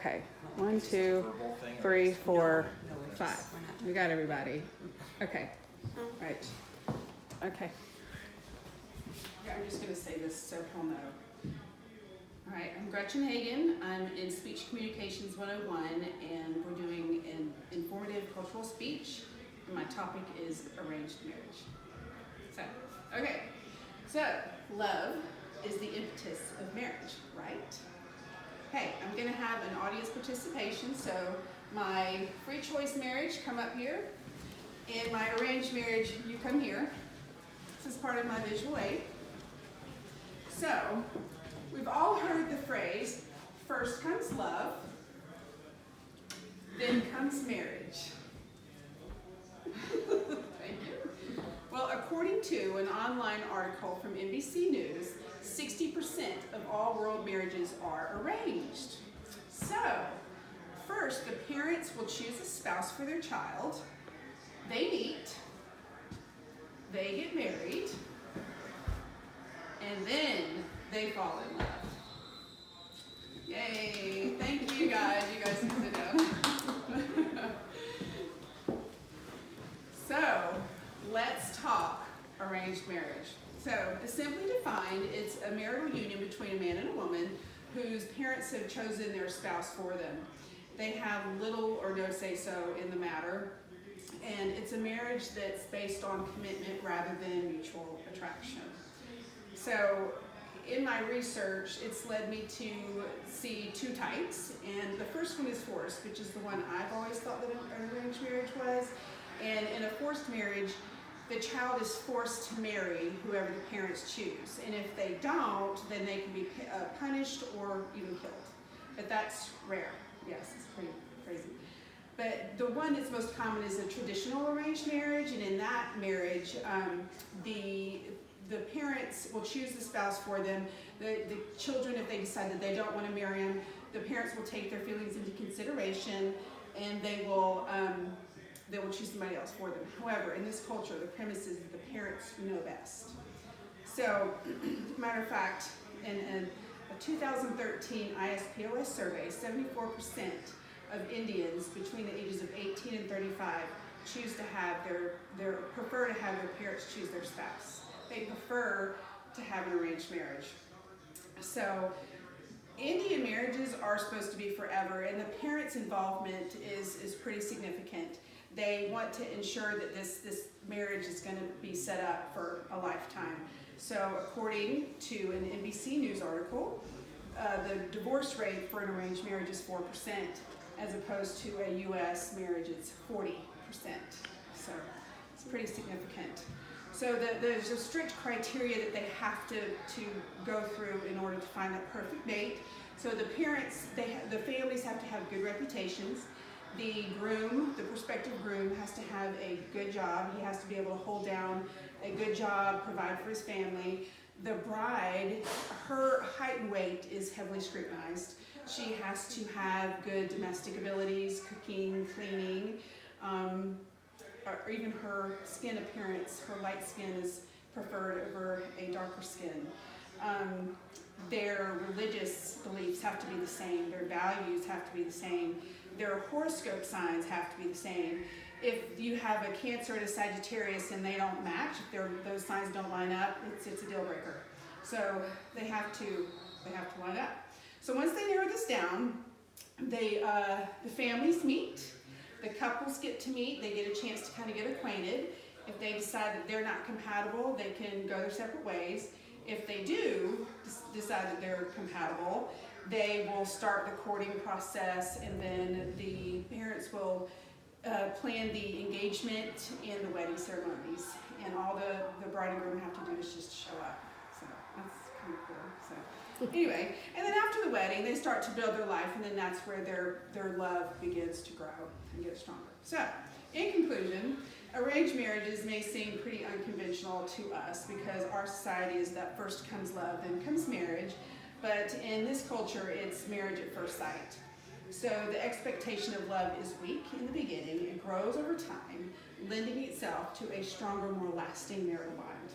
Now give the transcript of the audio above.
Okay, 1, 2, 3, 4, 5. We got everybody. Okay, right. Okay. Yeah, I'm just going to say this so he'll know. All right, I'm Gretchen Hagen. I'm in Speech Communications 101, and we're doing an informative cultural speech. And my topic is arranged marriage. So, love is the impetus of marriage, right? Hey, I'm going to have an audience participation, so my free choice marriage, come up here, and my arranged marriage, you come here. This is part of my visual aid. So, we've all heard the phrase, first comes love, then comes marriage. Thank you. Well, according to an online article from NBC News, 60% of all world marriages are arranged. So, first, the parents will choose a spouse for their child. They meet, they get married, and then they fall in love. Yay! Thank you guys. You guys can sit down. So, let's talk arranged marriage. So, simply defined, it's a marital union between a man and a woman whose parents have chosen their spouse for them. They have little or no say-so in the matter, and it's a marriage that's based on commitment rather than mutual attraction. So, in my research, it's led me to see two types, and the first one is forced, which is the one I've always thought that an arranged marriage was. And in a forced marriage, the child is forced to marry whoever the parents choose. And if they don't, then they can be punished or even killed. But that's rare. Yes, it's pretty crazy. But the one that's most common is a traditional arranged marriage. And in that marriage, the parents will choose the spouse for them. The children, if they decide that they don't want to marry him, the parents will take their feelings into consideration, and they will choose somebody else for them. However, in this culture, the premise is that the parents know best. So, matter of fact, in a 2013 ISPOS survey, 74% of Indians between the ages of 18 and 35 choose to have prefer to have their parents choose their spouse. They prefer to have an arranged marriage. So, Indian marriages are supposed to be forever, and the parents' involvement is pretty significant. They want to ensure that this marriage is going to be set up for a lifetime. So, according to an NBC News article, the divorce rate for an arranged marriage is 4%, as opposed to a U.S. marriage, it's 40%. So, it's pretty significant. So there's a strict criteria that they have to go through in order to find that perfect mate. So the parents, the families have to have good reputations. The groom, the prospective groom, has to have a good job. He has to be able to hold down a good job, provide for his family. The bride, her height and weight is heavily scrutinized. She has to have good domestic abilities, cooking, cleaning, or even her skin appearance. Her light skin is preferred over a darker skin. Their religious beliefs have to be the same. Their values have to be the same. Their horoscope signs have to be the same. If you have a Cancer and a Sagittarius and they don't match, if those signs don't line up, it's a deal breaker. So they have to line up. So once they narrow this down, the families meet. The couples get to meet, they get a chance to kind of get acquainted. If they decide that they're not compatible, they can go their separate ways. If they do decide that they're compatible, they will start the courting process, and then the parents will plan the engagement and the wedding ceremonies. And all the bride and groom have to do is just show up. So that's kind of cool. So anyway, and then after the wedding, they start to build their life, and then that's where their love begins to grow and get stronger. So, in conclusion, arranged marriages may seem pretty unconventional to us because our society is that first comes love, then comes marriage, but in this culture, it's marriage at first sight. So the expectation of love is weak in the beginning and grows over time, lending itself to a stronger, more lasting marital bond.